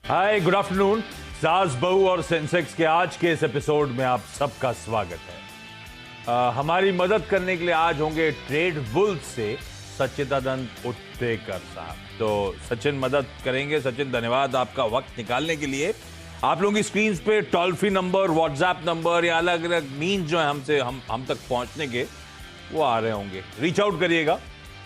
हाय, good afternoon. सास बहू और सेंसेक्स के आज के इस एपिसोड में आप सबका स्वागत है। हमारी मदद करने के लिए आज होंगे ट्रेड बुल्स से सच्चिदानंद उत्तेकर साहब। तो सचिन मदद करेंगे। सचिन, धन्यवाद आपका वक्त निकालने के लिए। आप लोगों की स्क्रीन पे toll free number, WhatsApp number या अलग अलग मीन्स जो है हमसे हम तक पहुंचने के, वो आ रहे होंगे। रीच आउट करिएगा।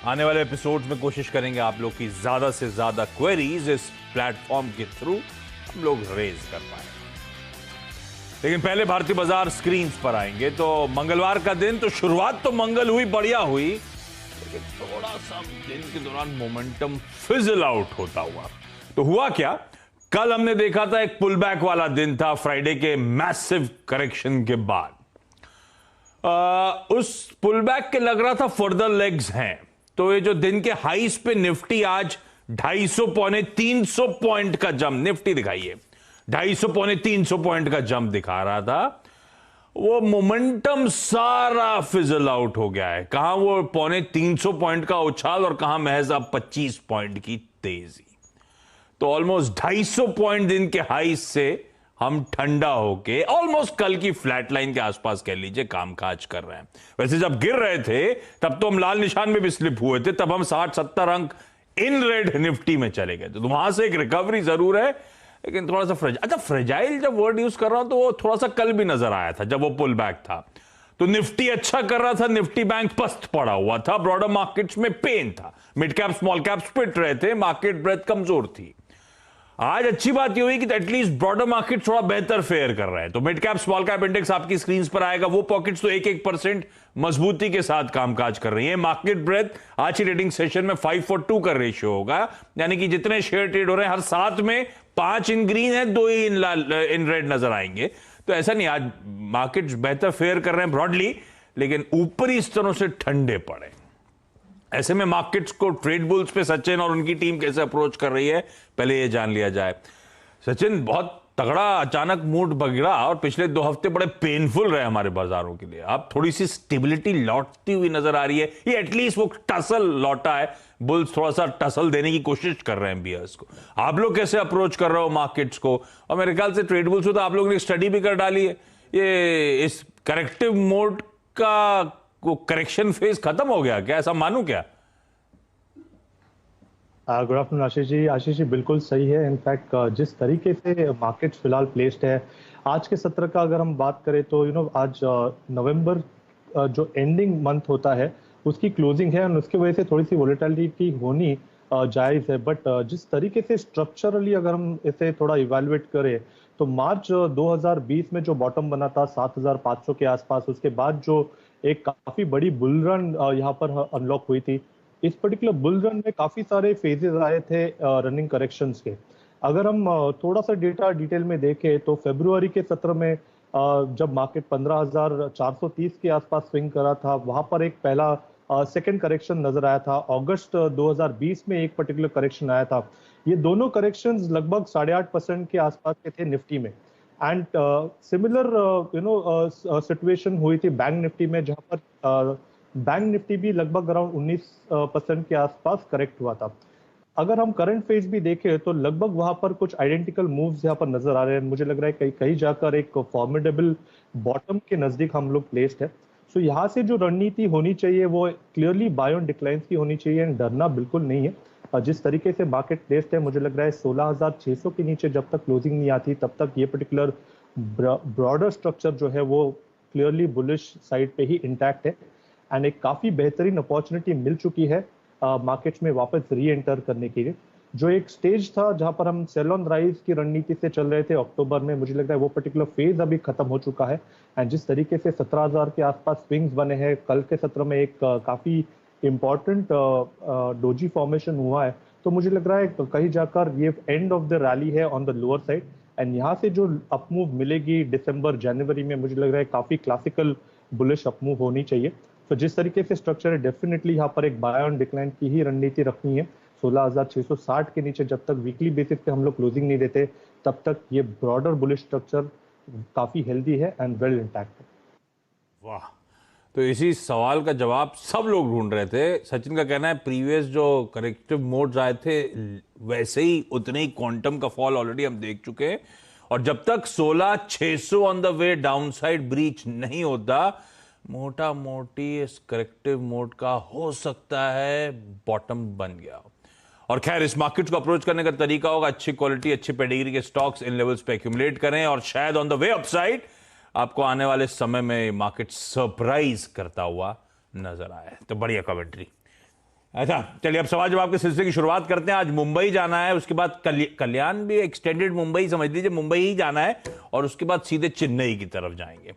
आने वाले एपिसोड्स में कोशिश करेंगे आप लोग की ज्यादा से ज्यादा क्वेरीज इस प्लेटफॉर्म के थ्रू हम लोग रेज कर पाए। लेकिन पहले भारतीय बाजार स्क्रीन्स पर आएंगे। तो मंगलवार का दिन, तो शुरुआत तो मंगल हुई, बढ़िया हुई, लेकिन थोड़ा सा दिन के दौरान मोमेंटम फिजल आउट होता हुआ। तो हुआ क्या, कल हमने देखा था एक पुल बैक वाला दिन था, फ्राइडे के मैसिव करेक्शन के बाद। उस पुल बैक के लग रहा था फर्दर लेग्स हैं। तो ये जो दिन के हाईस पे निफ्टी आज 250 पौने 300 पॉइंट का जंप, निफ्टी दिखाइए 250 पौने 300 पॉइंट का जंप दिखा रहा था, वो मोमेंटम सारा फिजल आउट हो गया है। कहां वो पौने 300 पॉइंट का उछाल और कहां महज अब 25 पॉइंट की तेजी। तो ऑलमोस्ट 250 पॉइंट दिन के हाई से हम ठंडा होके ऑलमोस्ट कल की फ्लैट लाइन के आसपास कह लीजिए कामकाज कर रहे हैं। वैसे जब गिर रहे थे तब तो हम लाल निशान में भी स्लिप हुए थे, तब हम 60-70 अंक इन रेड निफ्टी में चले गए। तो वहां से एक रिकवरी जरूर है, लेकिन थोड़ा सा फ्रेजाइल जब वर्ड यूज कर रहा हूं तो वो थोड़ा सा कल भी नजर आया था जब वो पुल बैक था। तो निफ्टी अच्छा कर रहा था, निफ्टी बैंक पस्त पड़ा हुआ था, ब्रॉडर मार्केट्स में पेन था, mid cap small cap spit रहे थे, मार्केट ब्रेथ कमजोर थी। आज अच्छी बात यह हुई कि एटलीस्ट ब्रॉडर मार्केट थोड़ा बेहतर फेयर कर रहे हैं। तो mid cap small cap index आपकी स्क्रीन पर आएगा, वो पॉकेट्स तो 1-1% मजबूती के साथ कामकाज कर रही है। मार्केट ब्रेथ आज की ट्रेडिंग सेशन में 5-4-2 का रेशियो होगा, यानी कि जितने शेयर ट्रेड हो रहे हैं हर 7 में 5 इन ग्रीन है, 2 ही इन रेड नजर आएंगे। तो ऐसा नहीं, आज मार्केट बेहतर फेयर कर रहे हैं ब्रॉडली, लेकिन ऊपरी स्तरों से ठंडे पड़े। ऐसे में मार्केट्स को ट्रेड बुल्स पे सचिन और उनकी टीम कैसे अप्रोच कर रही है, पहले ये जान लिया जाए। सचिन, बहुत तगड़ा अचानक मूड बिगड़ा और पिछले 2 हफ्ते बड़े पेनफुल रहे हमारे बाजारों के लिए। अब थोड़ी सी स्टेबिलिटी लौटती हुई नजर आ रही है, ये एटलीस्ट वो टसल लौटा है। बुल्स थोड़ा सा टसल देने की कोशिश कर रहे हैं बियर्स को। आप लोग कैसे अप्रोच कर रहे हो मार्केट्स को? और मेरे ख्याल से ट्रेड बुल्स हो तो आप लोगों ने स्टडी भी कर डाली है, ये इस करेक्टिव मोड का वो करेक्शन फेज खत्म हो गया क्या, ऐसा मानूं क्या? गुड आफ्टरनून आशीष जी बिल्कुल सही है। इनफैक्ट जिस तरीके से मार्केट्स फिलहाल प्लेस्ड है, आज के सत्र का अगर हम बात करें तो आज नवंबर जो एंडिंग मंथ होता है उसकी क्लोजिंग है और उसकी वजह से थोड़ी सी वोलेटिलिटी होनी जायज़ है। बट जिस तरीके से स्ट्रक्चरली अगर हम इसे थोड़ा इवेलुएट करें तो मार्च 2020 में जो बॉटम बना था 7500 के आसपास, उसके बाद जो एक काफी बड़ी बुल रन यहाँ पर अनलॉक हुई थी। इस पर्टिकुलर बुल रन में काफी सारे फेजेस आए थे रनिंग करेक्शंस के। अगर हम थोड़ा सा डेटा डिटेल में देखें तो फरवरी के सत्र में जब मार्केट 15,430 के आसपास स्विंग करा था, वहां पर एक पहला सेकंड करेक्शन नजर आया था। अगस्त 2020 में एक पर्टिकुलर करेक्शन आया था। ये दोनों करेक्शंस लगभग 8.5% के आसपास के थे निफ्टी में। एंड सिमिलर सिचुएशन हुई थी बैंक निफ्टी में, जहां पर बैंक निफ्टी भी लगभग अराउंड 19% के आसपास करेक्ट हुआ था। अगर हम करंट फेज भी देखें तो लगभग वहां पर कुछ आइडेंटिकल मूव्स यहाँ पर नजर आ रहे हैं। मुझे लग रहा है कहीं कहीं जाकर एक फॉर्मिडेबल बॉटम के नजदीक हम लोग प्लेस्ड है। सो यहाँ से जो रणनीति होनी चाहिए वो क्लियरली बाय ऑन डिक्लाइंस की होनी चाहिए, एंड डरना बिल्कुल नहीं है। जिस तरीके से मार्केट प्लेस्ड है, मुझे लग रहा है 16,600 के नीचे जब तक क्लोजिंग नहीं आती तब तक ये पर्टिकुलर ब्रॉडर स्ट्रक्चर जो है वो क्लियरली बुलिश साइड पे ही इंटैक्ट है। एंड एक काफी बेहतरीन अपॉर्चुनिटी मिल चुकी है मार्केट्स में वापस री एंटर करने के लिए। जो एक स्टेज था जहां पर हम सेल ऑन राइज की रणनीति से चल रहे थे अक्टूबर में, मुझे लग रहा है वो पर्टिकुलर फेज अभी खत्म हो चुका है। एंड जिस तरीके से 17,000 के आसपास स्विंग्स बने हैं, कल के सत्र में एक काफी इंपॉर्टेंट डोजी फॉर्मेशन हुआ है, तो मुझे लग रहा है कहीं जाकर ये एंड ऑफ द रैली है on the lower side. And यहाँ से जो अपमूव मिलेगी दिसंबर जनवरी में, मुझे लग रहा है काफी क्लासिकल बुलिश अपमूव होनी चाहिए। तो जिस तरीके से स्ट्रक्चर है, डेफिनेटली यहाँ पर एक बाय ऑन डिक्लाइन की ही रणनीति रखनी है। 16,660 के नीचे जब तक वीकली बेसिस पे हम लोग क्लोजिंग नहीं देते तब तक ये ब्रॉडर बुलिश स्ट्रक्चर काफी हेल्दी है एंड वेल इंटैक्ट है। वाह, तो इसी सवाल का जवाब सब लोग ढूंढ रहे थे। सचिन का कहना है प्रीवियस जो करेक्टिव मोड्स आए थे वैसे ही उतने ही क्वांटम का फॉल ऑलरेडी हम देख चुके हैं, और जब तक 16,600 on the way downside breach नहीं होता, मोटा मोटी इस करेक्टिव मोड का हो सकता है बॉटम बन गया। और खैर, इस मार्केट को अप्रोच करने का तरीका होगा अच्छी क्वालिटी, अच्छी पेडिग्री के स्टॉक्स इन लेवल्स पे एक्यूमुलेट करें, और शायद ऑन द वे अपसाइड आपको आने वाले समय में मार्केट सरप्राइज करता हुआ नजर आए। तो बढ़िया कमेंट्री। अच्छा, चलिए अब सवाल जवाब के सिलसिले की शुरुआत करते हैं। आज मुंबई जाना है, उसके बाद कल्याण भी एक्सटेंडेड मुंबई समझ लीजिए, मुंबई ही जाना है, और उसके बाद सीधे चेन्नई की तरफ जाएंगे।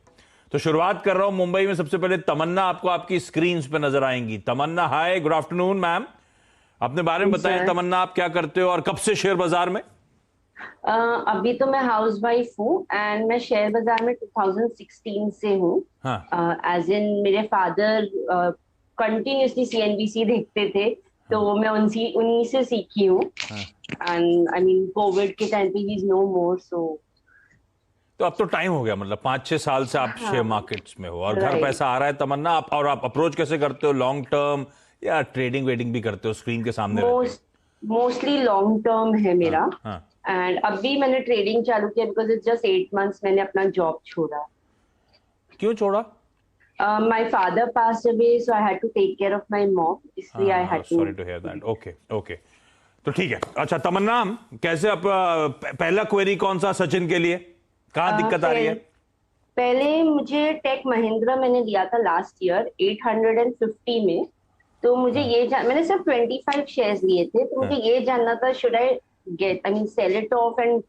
तो शुरुआत कर रहा हूं मुंबई में। सबसे पहले तमन्ना आपको आपकी स्क्रीन पे नजर आएंगी। तमन्ना, हाय, गुड आफ्टरनून मैम। अपने बारे में बताएं तमन्ना, आप क्या करते हो और कब से शेयर बाजार में? अभी तो मैं हाउस वाइफ हूँ एंड मैं शेयर बाजार में 2016 से हूँ। एज इन मेरे फादर कंटिन्यूसली सीएनबीसी देखते थे, तो मैं उन्हीं से सीखी हूँ। एंड आई मीन कोविड के टाइम पे ही इज नो मोर, सो तो अब तो टाइम हो गया, मतलब 5-6 साल से आप शेयर मार्केट्स में हो और घर पैसा आ रहा है तमन्ना। आप अप्रोच कैसे करते हो, लॉन्ग टर्म या ट्रेडिंग वेडिंग भी करते हो स्क्रीन के सामने? मोस्टली लॉन्ग टर्म है मेरा। एंड अभी मैंने ट्रेडिंग चालू किया बिकॉज इट्स जस्ट 8 months मैंने अपना जॉब छोड़ा। क्यों छोड़ा? My father passed away, so I had to take care of my mom, इसलिए I had to. Sorry to hear that. Okay, तो ठीक है। अच्छा तमन्ना, कैसे आप पहला क्वेरी कौन सा सचिन के लिए, कहाँ दिक्कत आ रही है? पहले मुझे टेक महिंद्रा मैंने लिया था लास्ट ईयर 850 में, तो मुझे मैंने सिर्फ 25 शेयर्स लिए थे, तो मुझे ये जानना था should I sell it off and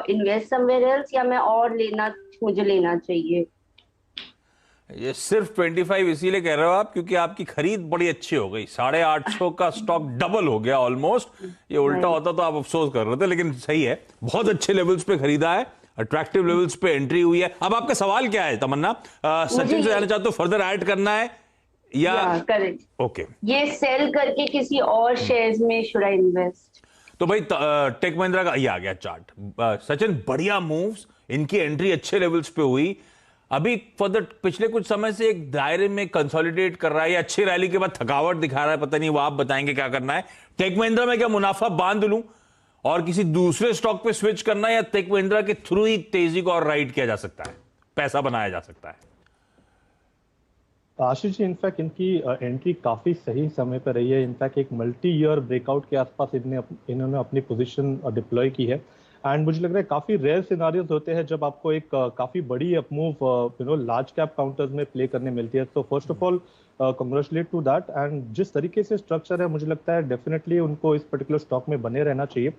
invest somewhere else, या मैं और मुझे लेना चाहिए? ये सिर्फ 25 इसीलिए कह रहे हो आप क्योंकि आपकी खरीद बड़ी अच्छी हो गई। 850 का स्टॉक डबल हो गया ऑलमोस्ट। ये उल्टा होता तो आप अफसोस कर रहे थे, लेकिन सही है, बहुत अच्छे लेवल्स पे खरीदा है, अट्रैक्टिव लेवल्स पे एंट्री हुई है। अब आपका सवाल क्या है तमन्ना? सचिन से जानना चाहते हो फर्दर ऐड करना है या करेक्ट? ओके, ये सेल करके किसी और शेयर्स में शुड आई इन्वेस्ट? तो भाई टेक महिंद्रा का ये आ गया चार्ट। सचिन, बढ़िया मूव्स, इनकी एंट्री अच्छे लेवल्स पे हुई। अभी फर्दर पिछले कुछ समय से एक दायरे में कंसोलिडेट कर रहा है, या अच्छी रैली के बाद थकावट दिखा रहा है, पता नहीं, वो आप बताएंगे क्या करना है। टेक महिंद्रा में क्या मुनाफा बांध लूं और किसी दूसरे स्टॉक पे स्विच करना है, या टेक महिंद्रा के थ्रू ही तेजी को और राइड किया जा सकता है, पैसा बनाया जा सकता है? आशीष जी, इनफैक्ट इनकी एंट्री काफी सही समय पर रही है। इनफैक्ट एक मल्टी ईयर ब्रेकआउट के आसपास इन्होंने अपनी पोजीशन डिप्लॉय की है। एंड मुझे लग रहा है काफी रेयर सिनारियोज होते हैं जब आपको एक काफी बड़ी अपमूव लार्ज कैप काउंटर्स में प्ले करने मिलती है। तो first of all congratulate to that. And जिस तरीके से स्ट्रक्चर है, मुझे लगता है डेफिनेटली उनको इस पर्टिकुलर स्टॉक में बने रहना चाहिए।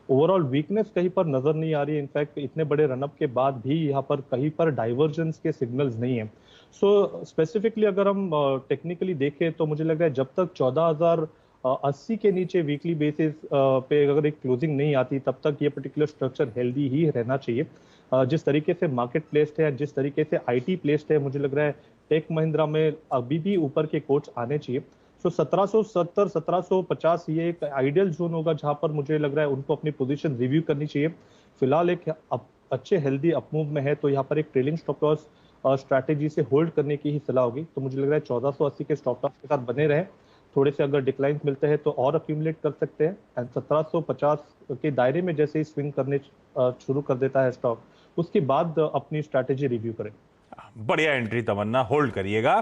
ओवरऑल वीकनेस कहीं पर नजर नहीं आ रही है। इनफैक्ट इतने बड़े रनअप के बाद भी यहाँ पर कहीं पर डाइवर्जेंस के सिग्नल्स नहीं है। सो स्पेसिफिकली अगर हम टेक्निकली देखें तो मुझे लग रहा है जब तक 14,080 के नीचे वीकली बेसिस पे अगर एक क्लोजिंग नहीं आती, तब तक ये पर्टिकुलर स्ट्रक्चर हेल्दी ही रहना चाहिए। जिस तरीके से मार्केट प्लेस्ड है, जिस तरीके से आईटी प्लेस्ड है, मुझे लग रहा है टेक महिंद्रा में अभी भी ऊपर के कोट्स आने चाहिए। सो 1770 1750 ये एक आइडियल जोन होगा जहां पर मुझे लग रहा है उनको अपनी पोजीशन रिव्यू करनी चाहिए। फिलहाल एक अच्छे हेल्दी अपमूव में है, तो यहाँ पर एक ट्रेलिंग स्टॉप लॉस स्ट्रैटेजी से होल्ड करने की ही सलाह होगी। तो मुझे लग रहा है 1480 के स्टॉप लॉस के साथ बने रहे। थोड़े से अगर डिक्लाइन मिलते हैं तो और अक्यूमुलेट कर सकते हैं। एंड 1750 के दायरे में जैसे ही स्विंग करने शुरू कर देता है स्टॉक, उसके बाद अपनी स्ट्रैटेजी रिव्यू करें। बढ़िया एंट्री तमन्ना, होल्ड करिएगा।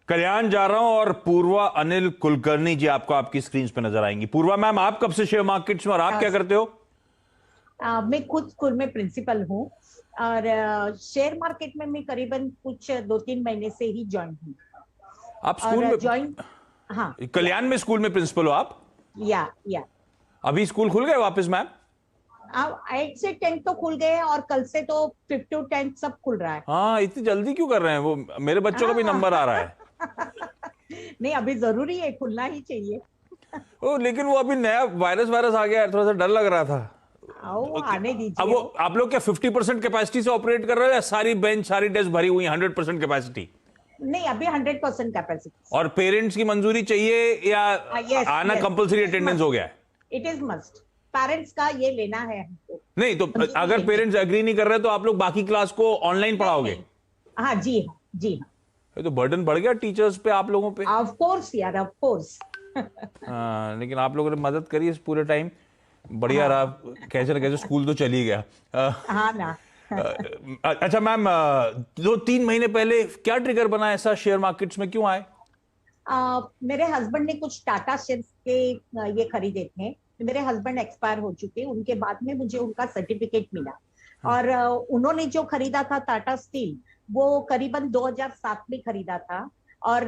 कल्याण जा रहा हूं और पूर्वा अनिल कुलकर्णी जी आपको आपकी स्क्रीन पे नजर आएंगी। पूर्वा मैम, आप कब से शेयर मार्केट्स में और आप क्या करते हो? मैं खुद स्कूल में प्रिंसिपल हूँ और शेयर मार्केट में मैं करीबन कुछ 2-3 महीने से ही ज्वाइन हूँ। आप स्कूल में ज्वाइन? हाँ, कल्याण में स्कूल में प्रिंसिपल हो आप? या अभी स्कूल खुल गए वापस मैम? 8 से 10 तो खुल गए हैं और कल से तो 5 to 10 सब खुल रहा है। हाँ, इतनी जल्दी क्यों कर रहे हैं? वो मेरे बच्चों का भी नंबर आ रहा है। नहीं, अभी जरूरी है, खुलना ही चाहिए। ओ, लेकिन वो अभी नया वायरस आ गया है, थोड़ा सा डर लग रहा था। आने दीजिए। अब वो आप लोग क्या 50% कैपेसिटी से ऑपरेट कर रहे हो या सारी बेंच सारी डेस्क भरी हुई 100% कैपेसिटी? नहीं, अभी 100% कैपेसिटी। और पेरेंट्स की मंजूरी चाहिए या आना कंपलसरी अटेंडेंस हो गया है? इट इज मस्ट, पेरेंट्स का ये लेना है हमको। नहीं तो अगर पेरेंट्स एग्री नहीं कर रहे तो आप लोग बाकी क्लास को ऑनलाइन पढ़ाओगे? हाँ जी, हाँ जी हाँ। ये तो बर्डन बढ़ गया टीचर्स पे, आप लोगों पे। ऑफ कोर्स यार, ऑफ कोर्स। हाँ, लेकिन आप लोगों ने मदद करी इस पूरे टाइम, बढ़िया रहा। कैसे न कैसे स्कूल तो चली गया। हाँ ना। अच्छा मैम, 2-3 महीने पहले क्या ट्रिगर बना ऐसा, शेयर मार्केट्स में क्यों आए? मेरे हस्बैंड ने कुछ टाटा शेयर्स के ये खरीदे थे। मेरे हस्बैंड एक्सपायर हो चुके, उनके बाद में मुझे उनका सर्टिफिकेट मिला। और उन्होंने जो खरीदा था टाटा स्टील, वो करीबन 2007 में खरीदा था। और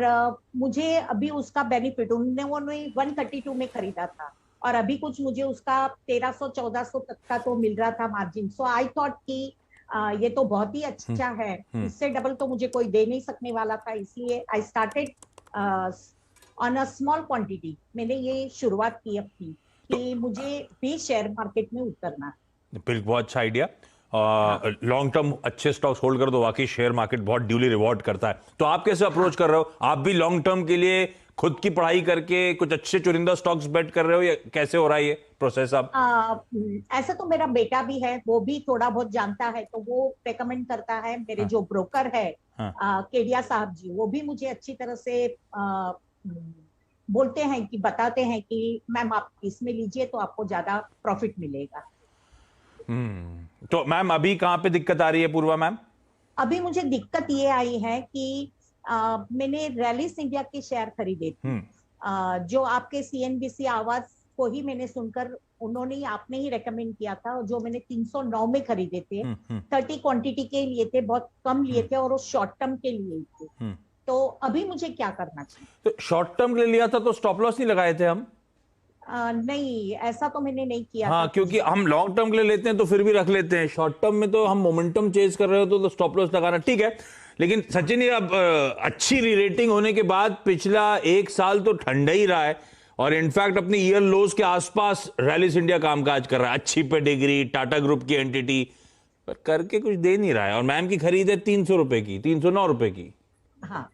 मुझे अभी उसका बेनिफिट, उन्होंने 132 में खरीदा था और अभी कुछ मुझे उसका 1300-1400 तक का तो मिल रहा था मार्जिन। सो आई थॉट कि ये तो बहुत ही अच्छा है, इससे डबल तो मुझे कोई दे नहीं सकने वाला था, इसलिए I started on a small quantity. मैंने ये शुरुआत की अपनी कि मुझे भी शेयर मार्केट में उतरना। बिल्कुल, बहुत अच्छा आइडिया। लॉन्ग टर्म अच्छे स्टॉक्स होल्ड कर दो, वाकई शेयर मार्केट बहुत ड्यूली रिवॉर्ड करता है। तो आप कैसे अप्रोच कर रहे हो? आप भी लॉन्ग टर्म के लिए खुद की पढ़ाई करके कुछ अच्छे चुनिंदा स्टॉक्स बेट कर रहे हो, या कैसे हो रहा है ये प्रोसेस? आप ऐसा तो मेरा बेटा भी है, वो भी थोड़ा बहुत जानता है, तो वो रेकमेंड करता है। मेरे जो ब्रोकर है केडिया साहब जी, वो भी मुझे अच्छी तरह से बोलते हैं कि, बताते हैं कि मैम आप इसमें लीजिए तो आपको ज्यादा प्रॉफिट मिलेगा। तो मैम अभी कहाँ पे दिक्कत आ रही है पूर्वा मैम? अभी मुझे दिक्कत ये आई है कि मैंने रैलिस इंडिया के शेयर खरीदे थे, जो आपके सीएनबीसी आवाज को ही मैंने सुनकर, उन्होंने आपने ही रेकमेंड किया था, जो मैंने 309 में खरीदे थे। 30 क्वांटिटी के लिए थे, बहुत कम लिए थे और वो शॉर्ट टर्म के लिए थे। तो अभी मुझे क्या करना चाहिए? तो शॉर्ट टर्म के लिए लिया था तो स्टॉप लॉस नहीं लगाए थे हम? नहीं, ऐसा तो मैंने नहीं किया। हाँ, क्योंकि हम लॉन्ग टर्म के लिए लेते हैं तो फिर भी रख लेते हैं, शॉर्ट टर्म में तो हम मोमेंटम चेज कर रहे हो तो स्टॉप लॉस लगाना ठीक है। लेकिन सचिन, ये अब अच्छी री रेटिंग होने के बाद पिछला 1 साल तो ठंडा ही रहा है, और इनफैक्ट अपनी ईयर लोज के आसपास रैलिस इंडिया कामकाज कर रहा है। अच्छी पेडिग्री, टाटा ग्रुप की एंटिटी, पर करके कुछ दे नहीं रहा है। और मैम की खरीद है 300 रुपए की, 309 रुपए की। हाँ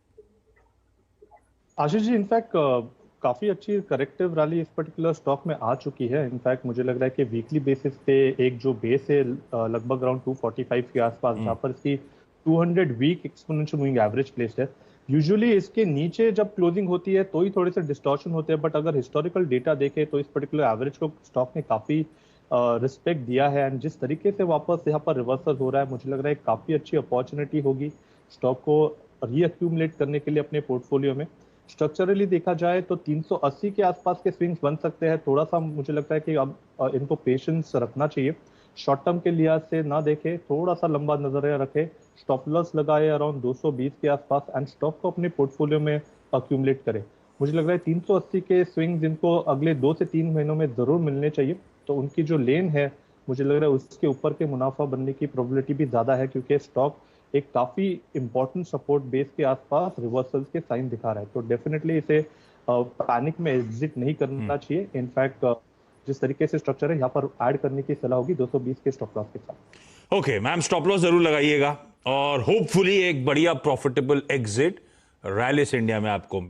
आशीष जी, इनफैक्ट काफी अच्छी करेक्टिव रैली इस पर्टिकुलर स्टॉक में आ चुकी है। इनफैक्ट मुझे लग रहा है कि वीकली बेसिस पे एक जो बेस है लगभग अराउंड 245 के आसपास, जहाँ पर इसकी 200 week exponential moving average placed है। यूजुअली इसके नीचे जब क्लोजिंग होती है तो ही थोड़े से डिस्टॉर्शन होते हैं, बट अगर हिस्टोरिकल डेटा देखें तो इस पर्टिकुलर एवरेज को स्टॉक ने काफी रिस्पेक्ट दिया है। एंड जिस तरीके से वापस यहाँ पर रिवर्सल हो रहा है, मुझे लग रहा है काफी अच्छी अपॉर्चुनिटी होगी स्टॉक को रीअक्यूमुलेट करने के लिए अपने पोर्टफोलियो में। स्ट्रक्चरली देखा जाए तो 380 के आसपास के स्विंग्स बन सकते हैं। थोड़ा सा मुझे लगता है कि अब इनको पेशेंस रखना चाहिए, शॉर्ट टर्म के लिहाज से ना देखे, थोड़ा सा लंबा नजरिया रखे, स्टॉप लॉस लगाए अराउंड 220 के आसपास एंड स्टॉक को अपने पोर्टफोलियो में अक्यूमुलेट करे। मुझे लग रहा है 380 के स्विंग्स इनको अगले 2 से 3 महीनों में जरूर मिलने चाहिए। तो उनकी जो लेन है, मुझे लग रहा है उसके ऊपर के मुनाफा बनने की प्रोबेबिलिटी भी ज्यादा है, क्योंकि स्टॉक एक काफी इंपॉर्टेंट सपोर्ट बेस के आसपास रिवर्सल्स के साइन दिखा रहा है। तो डेफिनेटली इसे पैनिक में एग्जिट नहीं करना चाहिए। इनफैक्ट जिस तरीके से स्ट्रक्चर है, यहाँ पर ऐड करने की सलाह होगी 220 के स्टॉप लॉस के साथ। ओके मैम, स्टॉप लॉस जरूर लगाइएगा और होपफुली एक बढ़िया प्रॉफिटेबल एग्जिट रैलिस इंडिया में आपको